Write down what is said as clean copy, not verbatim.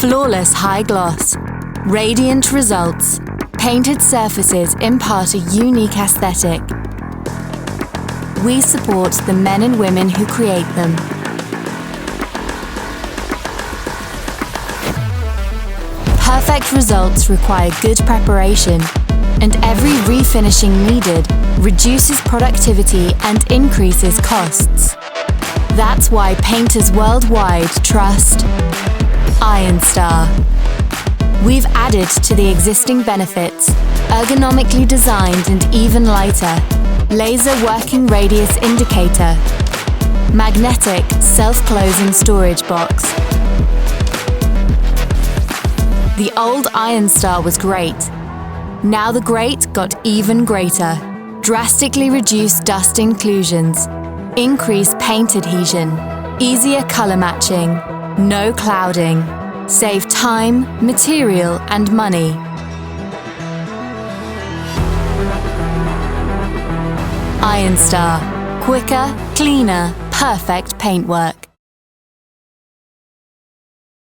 Flawless high gloss, radiant results, painted surfaces impart a unique aesthetic. We support the men and women who create them. Perfect results require good preparation, and every refinishing needed reduces productivity and increases costs. That's why painters worldwide trust IONSTAR. We've added to the existing benefits, ergonomically designed and even lighter, laser working radius indicator, magnetic self-closing storage box. The old IONSTAR was great. Now the great got even greater. Drastically reduced dust inclusions, increased paint adhesion, easier color matching, no clouding, save time, material and money. IONSTAR. Quicker, cleaner, perfect paintwork.